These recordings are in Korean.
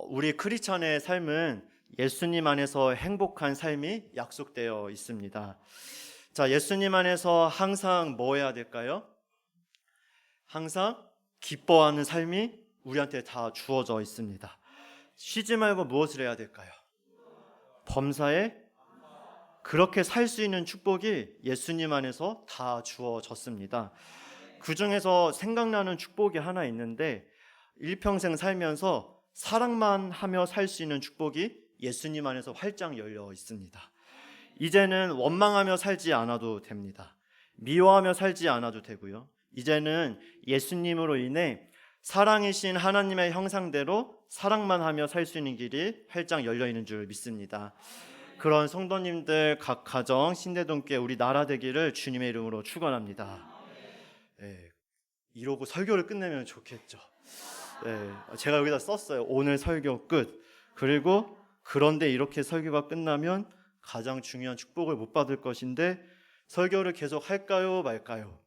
우리 크리스찬의 삶은 예수님 안에서 행복한 삶이 약속되어 있습니다. 자, 예수님 안에서 항상 뭐 해야 될까요? 항상 기뻐하는 삶이 우리한테 다 주어져 있습니다. 쉬지 말고 무엇을 해야 될까요? 범사에 그렇게 살 수 있는 축복이 예수님 안에서 다 주어졌습니다. 그 중에서 생각나는 축복이 하나 있는데 일평생 살면서 사랑만 하며 살 수 있는 축복이 예수님 안에서 활짝 열려 있습니다. 이제는 원망하며 살지 않아도 됩니다. 미워하며 살지 않아도 되고요. 이제는 예수님으로 인해 사랑이신 하나님의 형상대로 사랑만 하며 살 수 있는 길이 활짝 열려 있는 줄 믿습니다. 그런 성도님들 각 가정 신대동교회 우리 나라 되기를 주님의 이름으로 축원합니다. 이러고 설교를 끝내면 좋겠죠. 제가 여기다 썼어요. 오늘 설교 끝. 그리고 그런데 이렇게 설교가 끝나면 가장 중요한 축복을 못 받을 것인데 설교를 계속 할까요 말까요?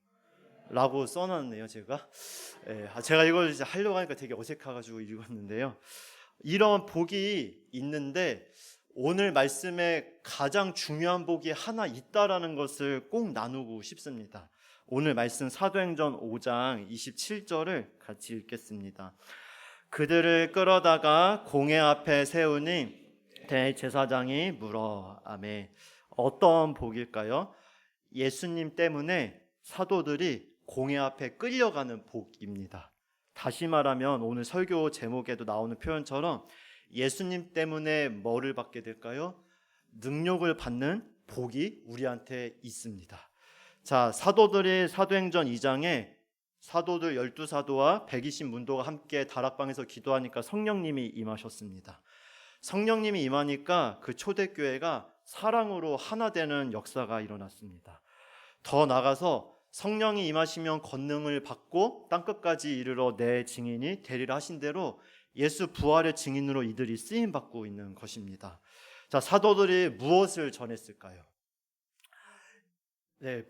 라고 써놨네요. 제가 이걸 이제 하려고 하니까 되게 어색해가지고 읽었는데요. 이런 복이 있는데 오늘 말씀에 가장 중요한 복이 하나 있다라는 것을 꼭 나누고 싶습니다. 오늘 말씀 사도행전 5장 27절을 같이 읽겠습니다. 그들을 끌어다가 공회 앞에 세우니 대제사장이 물어. 아멘. 어떤 복일까요? 예수님 때문에 사도들이 공회 앞에 끌려가는 복입니다. 다시 말하면 오늘 설교 제목에도 나오는 표현처럼 예수님 때문에 뭐를 받게 될까요? 능력을 받는 복이 우리한테 있습니다. 자, 사도들이 사도행전 2장에 사도들 12사도와 120문도가 함께 다락방에서 기도하니까 성령님이 임하셨습니다. 성령님이 임하니까 그 초대교회가 사랑으로 하나 되는 역사가 일어났습니다. 더 나아가서 성령이 임하시면 권능을 받고 땅끝까지 이르러 내 증인이 되리라 하신 대로 예수 부활의 증인으로 이들이 쓰임받고 있는 것입니다. 자, 사도들이 무엇을 전했을까요?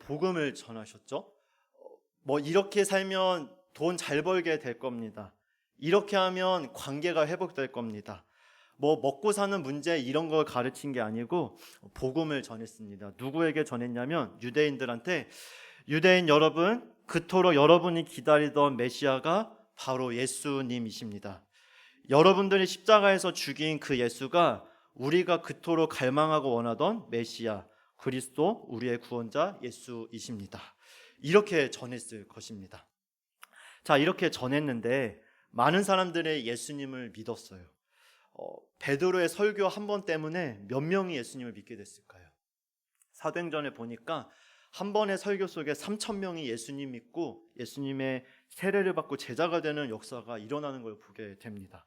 복음을 전하셨죠. 이렇게 살면 돈 잘 벌게 될 겁니다. 이렇게 하면 관계가 회복될 겁니다. 먹고 사는 문제 이런 걸 가르친 게 아니고 복음을 전했습니다. 누구에게 전했냐면 유대인들한테 유대인 여러분, 그토록 여러분이 기다리던 메시아가 바로 예수님이십니다. 여러분들이 십자가에서 죽인 그 예수가 우리가 그토록 갈망하고 원하던 메시아, 그리스도, 우리의 구원자 예수이십니다. 이렇게 전했을 것입니다. 자, 이렇게 전했는데 많은 사람들이 예수님을 믿었어요. 베드로의 설교 한 번 때문에 몇 명이 예수님을 믿게 됐을까요? 사도행전에 보니까 한 번의 설교 속에 3,000명이 예수님 믿고 예수님의 세례를 받고 제자가 되는 역사가 일어나는 걸 보게 됩니다.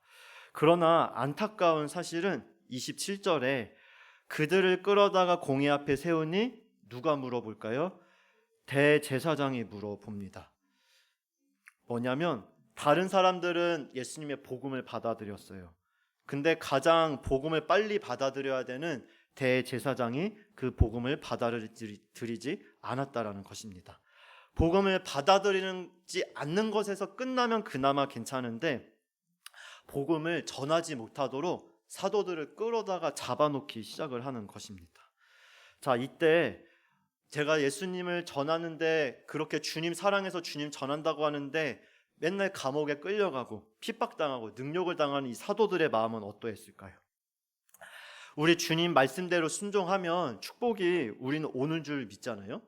그러나 안타까운 사실은 27절에 그들을 끌어다가 공회 앞에 세우니 누가 물어볼까요? 대제사장이 물어봅니다. 뭐냐면 다른 사람들은 예수님의 복음을 받아들였어요. 근데 가장 복음을 빨리 받아들여야 되는 대제사장이 그 복음을 받아들이지 않았다라는 것입니다. 복음을 받아들이지 않는 것에서 끝나면 그나마 괜찮은데 복음을 전하지 못하도록 사도들을 끌어다가 잡아놓기 시작을 하는 것입니다. 자, 이때 제가 예수님을 전하는데 그렇게 주님 사랑해서 주님 전한다고 하는데 맨날 감옥에 끌려가고 핍박당하고 능욕을 당하는 이 사도들의 마음은 어떠했을까요? 우리 주님 말씀대로 순종하면 축복이 우리는 오는 줄 믿잖아요.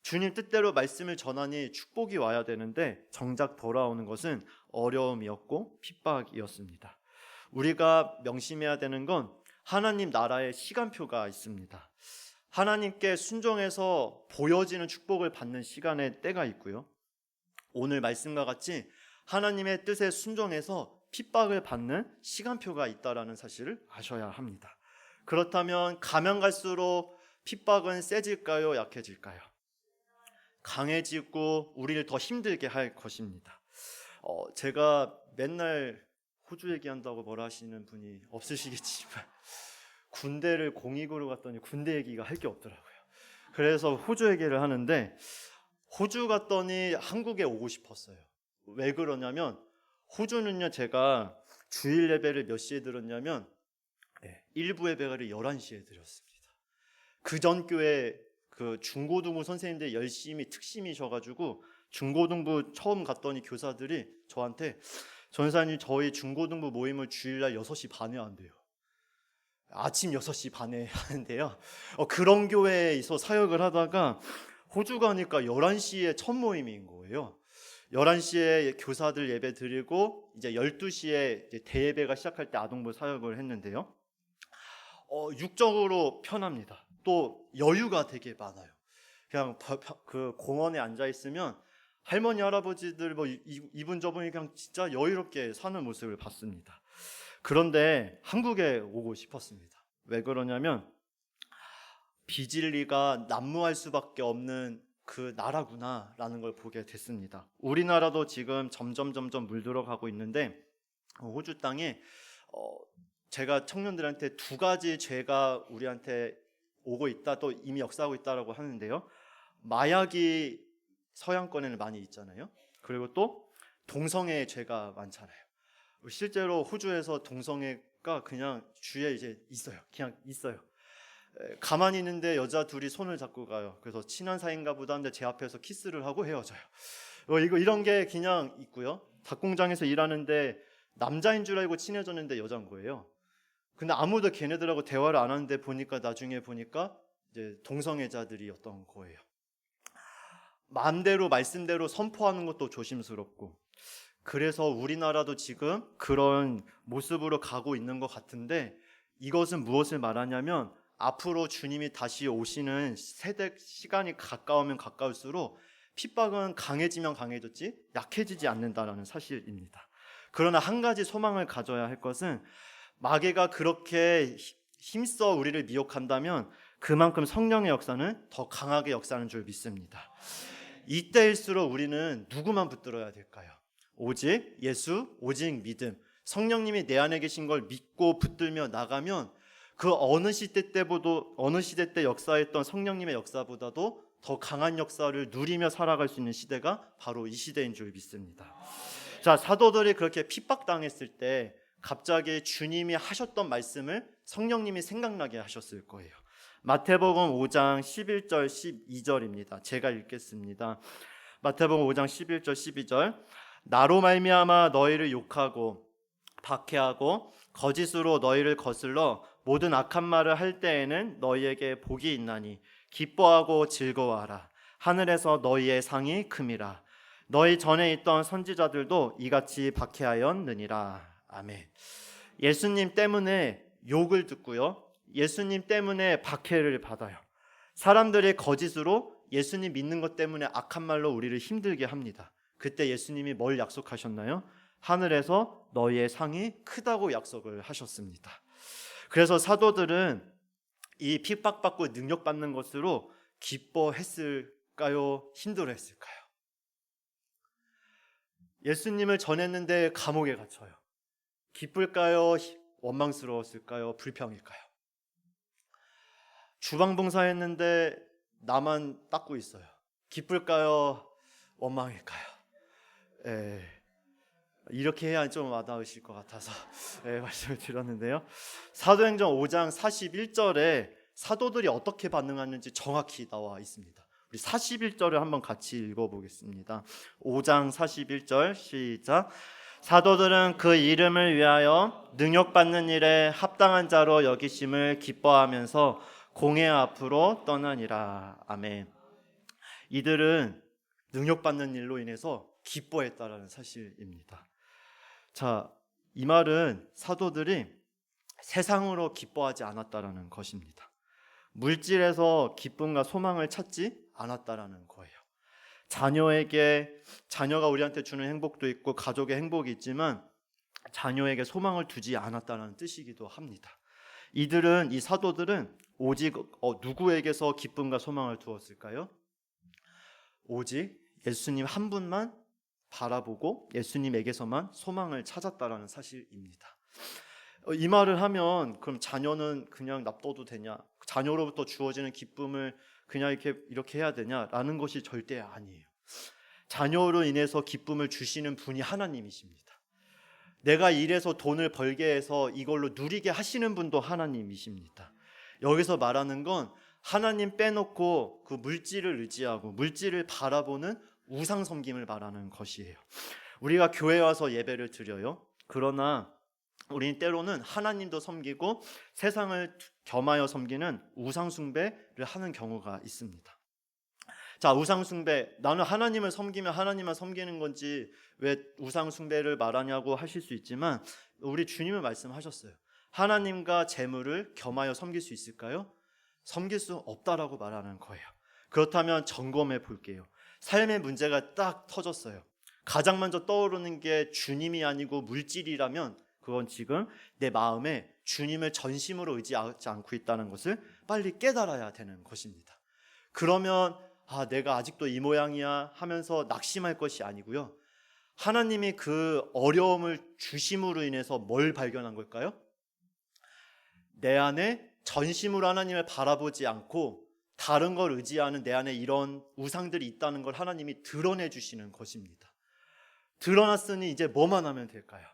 주님 뜻대로 말씀을 전하니 축복이 와야 되는데 정작 돌아오는 것은 어려움이었고 핍박이었습니다. 우리가 명심해야 되는 건 하나님 나라의 시간표가 있습니다. 하나님께 순종해서 보여지는 축복을 받는 시간의 때가 있고요. 오늘 말씀과 같이 하나님의 뜻에 순종해서 핍박을 받는 시간표가 있다는 사실을 아셔야 합니다. 그렇다면 가면 갈수록 핍박은 세질까요? 약해질까요? 강해지고 우리를 더 힘들게 할 것입니다. 제가 맨날 호주 얘기한다고 뭐라 하시는 분이 없으시겠지만 군대를 공익으로 갔더니 군대 얘기가 할 게 없더라고요. 그래서 호주 얘기를 하는데 호주 갔더니 한국에 오고 싶었어요. 왜 그러냐면 호주는요, 제가 주일 예배를 몇 시에 들었냐면 일부 예배를 11시에 드렸습니다. 그 전 교회 그 중고등부 선생님들 열심히 특심이셔가지고 중고등부 처음 갔더니 교사들이 저한테 전사님 저희 중고등부 모임을 주일날 6시 반에 한대요. 아침 6시 반에 하는데요. 그런 교회에서 사역을 하다가 호주 가니까 11시에 첫 모임인 거예요. 11시에 교사들 예배 드리고 이제 12시에 이제 대예배가 시작할 때 아동부 사역을 했는데요. 육적으로 편합니다. 또 여유가 되게 많아요. 그냥 그 공원에 앉아 있으면 할머니 할아버지들 뭐 이분 저분이 그냥 진짜 여유롭게 사는 모습을 봤습니다. 그런데 한국에 오고 싶었습니다. 왜 그러냐면 비진리가 난무할 수밖에 없는 그 나라구나라는 걸 보게 됐습니다. 우리나라도 지금 점점 물들어가고 있는데 호주 땅에 제가 청년들한테 두 가지 죄가 우리한테 오고 있다, 또 이미 역사하고 있다라고 하는데요. 마약이 서양권에는 많이 있잖아요. 그리고 또 동성애 죄가 많잖아요. 실제로 호주에서 동성애가 그냥 주위에 이제 있어요. 그냥 있어요. 가만히 있는데 여자 둘이 손을 잡고 가요. 그래서 친한 사이인가 보다 하는데 제 앞에서 키스를 하고 헤어져요. 이런 게 그냥 있고요. 닭공장에서 일하는데 남자인 줄 알고 친해졌는데 여자인 거예요. 근데 아무도 걔네들하고 대화를 안 하는데 나중에 보니까 이제 동성애자들이었던 거예요. 마음대로 말씀대로 선포하는 것도 조심스럽고, 그래서 우리나라도 지금 그런 모습으로 가고 있는 것 같은데, 이것은 무엇을 말하냐면 앞으로 주님이 다시 오시는 시간이 가까우면 가까울수록 핍박은 강해지면 강해졌지 약해지지 않는다라는 사실입니다. 그러나 한 가지 소망을 가져야 할 것은 마귀가 그렇게 힘써 우리를 미혹한다면 그만큼 성령의 역사는 더 강하게 역사하는 줄 믿습니다. 이때일수록 우리는 누구만 붙들어야 될까요? 오직 예수, 오직 믿음. 성령님이 내 안에 계신 걸 믿고 붙들며 나가면 그 어느 시대 때 역사했던 성령님의 역사보다도 더 강한 역사를 누리며 살아갈 수 있는 시대가 바로 이 시대인 줄 믿습니다. 자, 사도들이 그렇게 핍박당했을 때 갑자기 주님이 하셨던 말씀을 성령님이 생각나게 하셨을 거예요. 마태복음 5장 11절 12절입니다. 제가 읽겠습니다. 마태복음 5장 11절 12절. 나로 말미암아 너희를 욕하고 박해하고 거짓으로 너희를 거슬러 모든 악한 말을 할 때에는 너희에게 복이 있나니 기뻐하고 즐거워하라. 하늘에서 너희의 상이 큼이라. 너희 전에 있던 선지자들도 이같이 박해하였느니라. 아멘. 예수님 때문에 욕을 듣고요, 예수님 때문에 박해를 받아요. 사람들이 거짓으로 예수님 믿는 것 때문에 악한 말로 우리를 힘들게 합니다. 그때 예수님이 뭘 약속하셨나요? 하늘에서 너희의 상이 크다고 약속을 하셨습니다. 그래서 사도들은 이 핍박받고 능력받는 것으로 기뻐했을까요? 힘들어했을까요? 예수님을 전했는데 감옥에 갇혀요. 기쁠까요? 원망스러웠을까요? 불평일까요? 주방봉사했는데 나만 닦고 있어요. 기쁠까요? 원망일까요? 이렇게 해야 좀 와닿으실 것 같아서 말씀을 드렸는데요. 사도행전 5장 41절에 사도들이 어떻게 반응하는지 정확히 나와 있습니다. 우리 41절을 한번 같이 읽어보겠습니다. 5장 41절 시작. 사도들은 그 이름을 위하여 능력받는 일에 합당한 자로 여기심을 기뻐하면서 공회 앞으로 떠나니라. 아멘. 이들은 능력받는 일로 인해서 기뻐했다라는 사실입니다. 자, 이 말은 사도들이 세상으로 기뻐하지 않았다라는 것입니다. 물질에서 기쁨과 소망을 찾지 않았다라는 거예요. 자녀가 우리한테 주는 행복도 있고 가족의 행복이 있지만 자녀에게 소망을 두지 않았다는 뜻이기도 합니다. 이 사도들은 오직 누구에게서 기쁨과 소망을 두었을까요? 오직 예수님 한 분만 바라보고 예수님에게서만 소망을 찾았다라는 사실입니다. 이 말을 하면 그럼 자녀는 그냥 놔둬도 되냐? 자녀로부터 주어지는 기쁨을 그냥 이렇게 해야 되냐라는 것이 절대 아니에요. 자녀로 인해서 기쁨을 주시는 분이 하나님이십니다. 내가 일해서 돈을 벌게 해서 이걸로 누리게 하시는 분도 하나님이십니다. 여기서 말하는 건 하나님 빼놓고 그 물질을 의지하고 물질을 바라보는 우상 섬김을 말하는 것이에요. 우리가 교회에 와서 예배를 드려요. 그러나 우리는 때로는 하나님도 섬기고 세상을 겸하여 섬기는 우상 숭배를 하는 경우가 있습니다. 자, 우상 숭배, 나는 하나님을 섬기면 하나님만 섬기는 건지 왜 우상 숭배를 말하냐고 하실 수 있지만 우리 주님은 말씀하셨어요. 하나님과 재물을 겸하여 섬길 수 있을까요? 섬길 수 없다라고 말하는 거예요. 그렇다면 점검해 볼게요. 삶의 문제가 딱 터졌어요. 가장 먼저 떠오르는 게 주님이 아니고 물질이라면 그건 지금 내 마음에 주님을 전심으로 의지하지 않고 있다는 것을 빨리 깨달아야 되는 것입니다. 그러면 내가 아직도 이 모양이야 하면서 낙심할 것이 아니고요. 하나님이 그 어려움을 주심으로 인해서 뭘 발견한 걸까요? 내 안에 전심으로 하나님을 바라보지 않고 다른 걸 의지하는 내 안에 이런 우상들이 있다는 걸 하나님이 드러내 주시는 것입니다. 드러났으니 이제 뭐만 하면 될까요?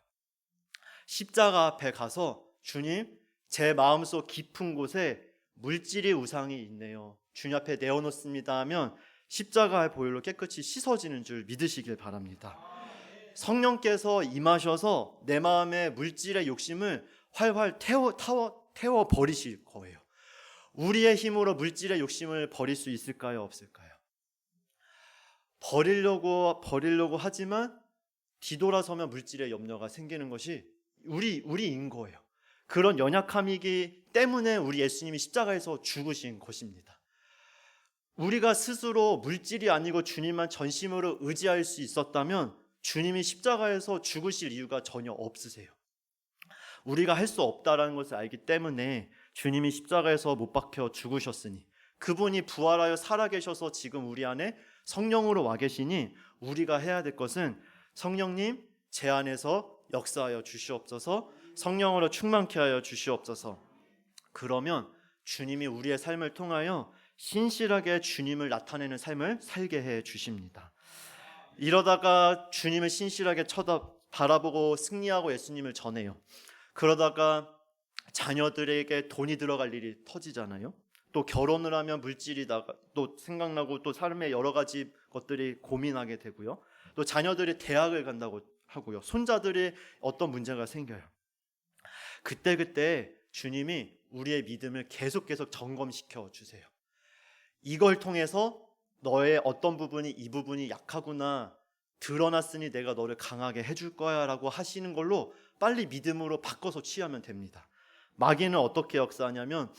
십자가 앞에 가서 주님, 제 마음속 깊은 곳에 물질의 우상이 있네요. 주님 앞에 내어놓습니다 하면 십자가의 보혈로 깨끗이 씻어지는 줄 믿으시길 바랍니다. 성령께서 임하셔서 내 마음의 물질의 욕심을 활활 태워 버리실 거예요. 우리의 힘으로 물질의 욕심을 버릴 수 있을까요? 없을까요? 버리려고 하지만 뒤돌아서면 물질의 염려가 생기는 것이 우리인 거예요. 그런 연약함이기 때문에 우리 예수님이 십자가에서 죽으신 것입니다. 우리가 스스로 물질이 아니고 주님만 전심으로 의지할 수 있었다면 주님이 십자가에서 죽으실 이유가 전혀 없으세요. 우리가 할 수 없다라는 것을 알기 때문에 주님이 십자가에서 못 박혀 죽으셨으니 그분이 부활하여 살아계셔서 지금 우리 안에 성령으로 와 계시니 우리가 해야 될 것은 성령님 제 안에서 역사하여 주시옵소서, 성령으로 충만케 하여 주시옵소서. 그러면 주님이 우리의 삶을 통하여 신실하게 주님을 나타내는 삶을 살게 해 주십니다. 이러다가 주님을 신실하게 바라보고 승리하고 예수님을 전해요. 그러다가 자녀들에게 돈이 들어갈 일이 터지잖아요. 또 결혼을 하면 물질이 또 생각나고 또 삶의 여러 가지 것들이 고민하게 되고요. 또 자녀들이 대학을 간다고 하고요. 손자들이 어떤 문제가 생겨요. 그때 주님이 우리의 믿음을 계속 점검시켜 주세요. 이걸 통해서 너의 어떤 부분이 이 부분이 약하구나 드러났으니 내가 너를 강하게 해줄 거야 라고 하시는 걸로 빨리 믿음으로 바꿔서 취하면 됩니다. 마귀는 어떻게 역사하냐면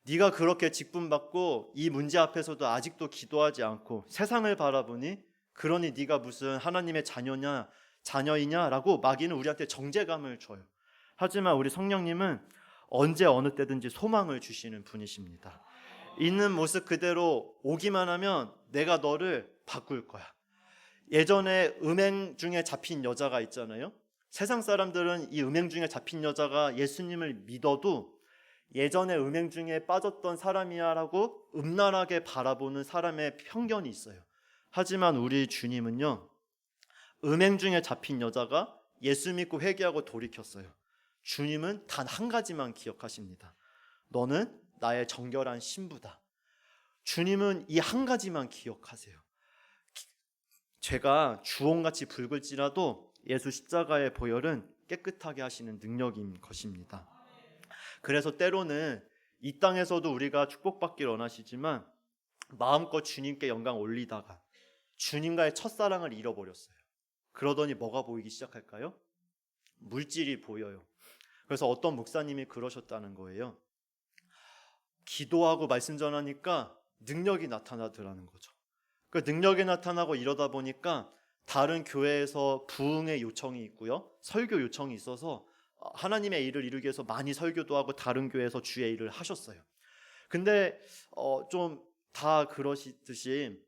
네가 그렇게 직분받고 이 문제 앞에서도 아직도 기도하지 않고 세상을 바라보니 그러니 네가 무슨 하나님의 자녀이냐라고 마귀는 우리한테 정죄감을 줘요. 하지만 우리 성령님은 언제 어느 때든지 소망을 주시는 분이십니다. 있는 모습 그대로 오기만 하면 내가 너를 바꿀 거야. 예전에 음행 중에 잡힌 여자가 있잖아요. 세상 사람들은 이 음행 중에 잡힌 여자가 예수님을 믿어도 예전에 음행 중에 빠졌던 사람이야 라고 음란하게 바라보는 사람의 편견이 있어요. 하지만 우리 주님은요, 음행 중에 잡힌 여자가 예수 믿고 회개하고 돌이켰어요. 주님은 단 한 가지만 기억하십니다. 너는 나의 정결한 신부다. 주님은 이 한 가지만 기억하세요. 죄가 주홍같이 붉을지라도 예수 십자가의 보혈은 깨끗하게 하시는 능력인 것입니다. 그래서 때로는 이 땅에서도 우리가 축복받기를 원하시지만 마음껏 주님께 영광 올리다가 주님과의 첫사랑을 잃어버렸어요. 그러더니 뭐가 보이기 시작할까요? 물질이 보여요. 그래서 어떤 목사님이 그러셨다는 거예요. 기도하고 말씀 전하니까 능력이 나타나더라는 거죠. 그 능력이 나타나고 이러다 보니까 다른 교회에서 부흥의 요청이 있고요, 설교 요청이 있어서 하나님의 일을 이루기 위해서 많이 설교도 하고 다른 교회에서 주의 일을 하셨어요. 근데 좀 다 그러시듯이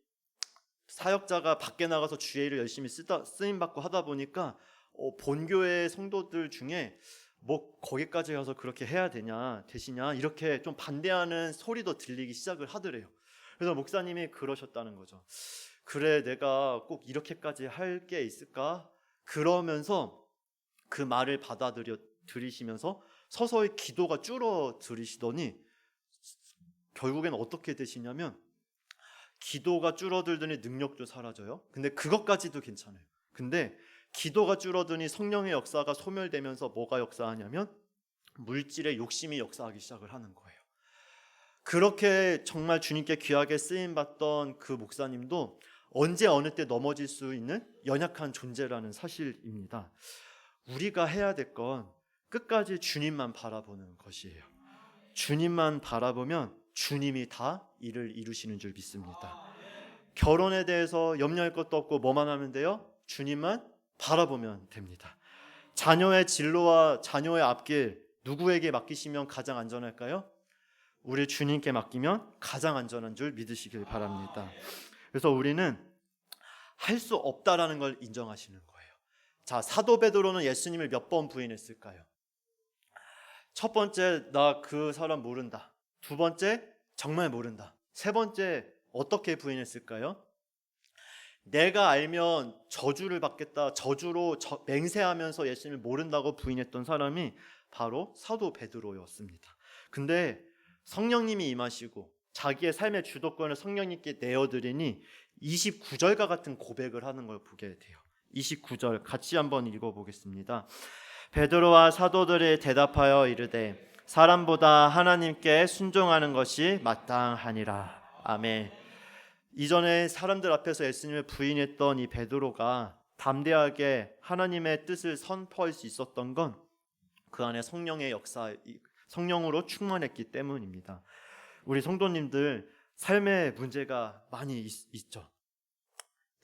사역자가 밖에 나가서 주의 일을 열심히 쓰임받고 하다 보니까 본교회 성도들 중에 뭐 거기까지 가서 그렇게 해야 되시냐 이렇게 좀 반대하는 소리도 들리기 시작을 하더래요. 그래서 목사님이 그러셨다는 거죠. 그래, 내가 꼭 이렇게까지 할 게 있을까? 그러면서 그 말을 들이시면서 서서히 기도가 줄어들으시더니 결국엔 어떻게 되시냐면 기도가 줄어들더니 능력도 사라져요. 근데 그것까지도 괜찮아요. 근데 기도가 줄어드니 성령의 역사가 소멸되면서 뭐가 역사하냐면 물질의 욕심이 역사하기 시작을 하는 거예요. 그렇게 정말 주님께 귀하게 쓰임받던 그 목사님도 언제 어느 때 넘어질 수 있는 연약한 존재라는 사실입니다. 우리가 해야 될 건 끝까지 주님만 바라보는 것이에요. 주님만 바라보면 주님이 다 일을 이루시는 줄 믿습니다. 결혼에 대해서 염려할 것도 없고 뭐만 하면 돼요? 주님만 바라보면 됩니다. 자녀의 진로와 자녀의 앞길 누구에게 맡기시면 가장 안전할까요? 우리 주님께 맡기면 가장 안전한 줄 믿으시길 바랍니다. 그래서 우리는 할 수 없다라는 걸 인정하시는 거예요. 자, 사도 베드로는 예수님을 몇 번 부인했을까요? 첫 번째, 나 그 사람 모른다. 두 번째, 정말 모른다. 세 번째, 어떻게 부인했을까요? 내가 알면 저주를 받겠다. 저주로 맹세하면서 예수님을 모른다고 부인했던 사람이 바로 사도 베드로였습니다. 근데 성령님이 임하시고 자기의 삶의 주도권을 성령님께 내어드리니 29절과 같은 고백을 하는 걸 보게 돼요. 29절 같이 한번 읽어보겠습니다. 베드로와 사도들이 대답하여 이르되 사람보다 하나님께 순종하는 것이 마땅하니라. 아멘. 이전에 사람들 앞에서 예수님을 부인했던 이 베드로가 담대하게 하나님의 뜻을 선포할 수 있었던 건 그 안에 성령의 역사, 성령으로 충만했기 때문입니다. 우리 성도님들 삶에 문제가 많이 있죠.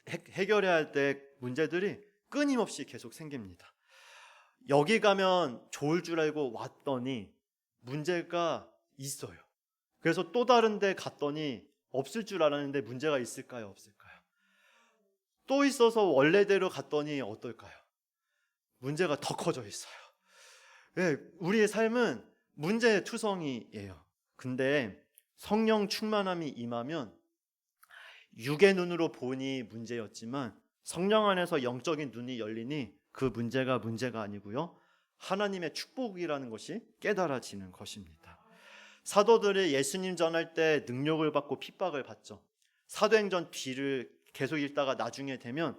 해결해야 할 때 문제들이 끊임없이 계속 생깁니다. 여기 가면 좋을 줄 알고 왔더니 문제가 있어요. 그래서 또 다른 데 갔더니 없을 줄 알았는데 문제가 있을까요? 없을까요? 또 있어서 원래대로 갔더니 어떨까요? 문제가 더 커져 있어요. 네, 우리의 삶은 문제투성이에요. 근데 성령 충만함이 임하면 육의 눈으로 보니 문제였지만 성령 안에서 영적인 눈이 열리니 그 문제가 아니고요, 하나님의 축복이라는 것이 깨달아지는 것입니다. 사도들이 예수님 전할 때 능력을 받고 핍박을 받죠. 사도행전 뒤를 계속 읽다가 나중에 되면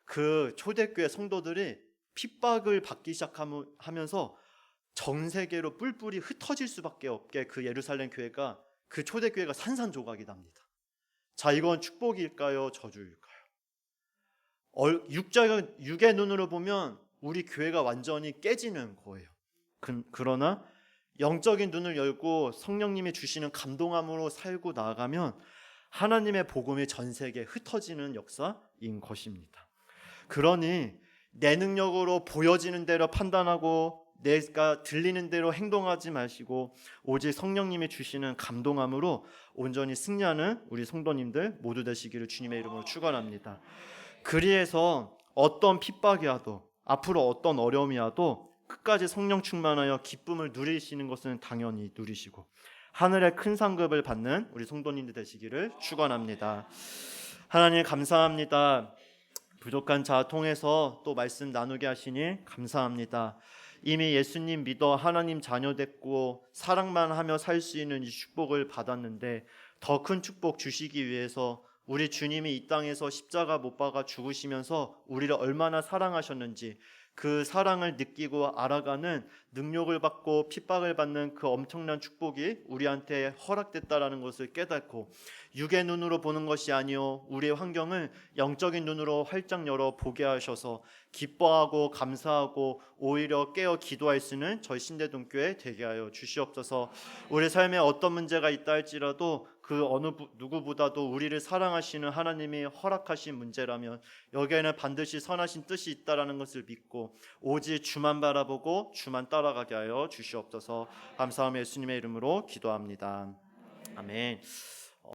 그 초대교회 성도들이 핍박을 받기 시작하면서 전 세계로 뿔뿔이 흩어질 수밖에 없게 그 예루살렘 교회가, 그 초대교회가 산산조각이 납니다. 자, 이건 축복일까요? 저주일까요? 육의 눈으로 보면 우리 교회가 완전히 깨지는 거예요. 그러나 영적인 눈을 열고 성령님이 주시는 감동함으로 살고 나아가면 하나님의 복음이 전 세계에 흩어지는 역사인 것입니다. 그러니 내 능력으로 보여지는 대로 판단하고 내가 들리는 대로 행동하지 마시고 오직 성령님이 주시는 감동함으로 온전히 승리하는 우리 성도님들 모두 되시기를 주님의 이름으로 축원합니다. 그리해서 어떤 핍박이 와도, 앞으로 어떤 어려움이 와도 끝까지 성령 충만하여 기쁨을 누리시는 것은 당연히 누리시고 하늘의 큰 상급을 받는 우리 성도님들 되시기를 축원합니다. 하나님 감사합니다. 부족한 자 통해서 또 말씀 나누게 하시니 감사합니다. 이미 예수님 믿어 하나님 자녀 됐고 사랑만 하며 살 수 있는 이 축복을 받았는데 더 큰 축복 주시기 위해서 우리 주님이 이 땅에서 십자가 못 박아 죽으시면서 우리를 얼마나 사랑하셨는지 그 사랑을 느끼고 알아가는 능력을 받고 핍박을 받는 그 엄청난 축복이 우리한테 허락됐다라는 것을 깨닫고 육의 눈으로 보는 것이 아니요 우리의 환경을 영적인 눈으로 활짝 열어 보게 하셔서 기뻐하고 감사하고 오히려 깨어 기도할 수 있는 저희 신대동교회 되게 하여 주시옵소서. 우리 삶에 어떤 문제가 있다 할지라도 그 어느 누구보다도 우리를 사랑하시는 하나님이 허락하신 문제라면 여기에는 반드시 선하신 뜻이 있다라는 것을 믿고 오직 주만 바라보고 주만 따라가게 하여 주시옵소서. 감사하며 예수님의 이름으로 기도합니다. 아멘.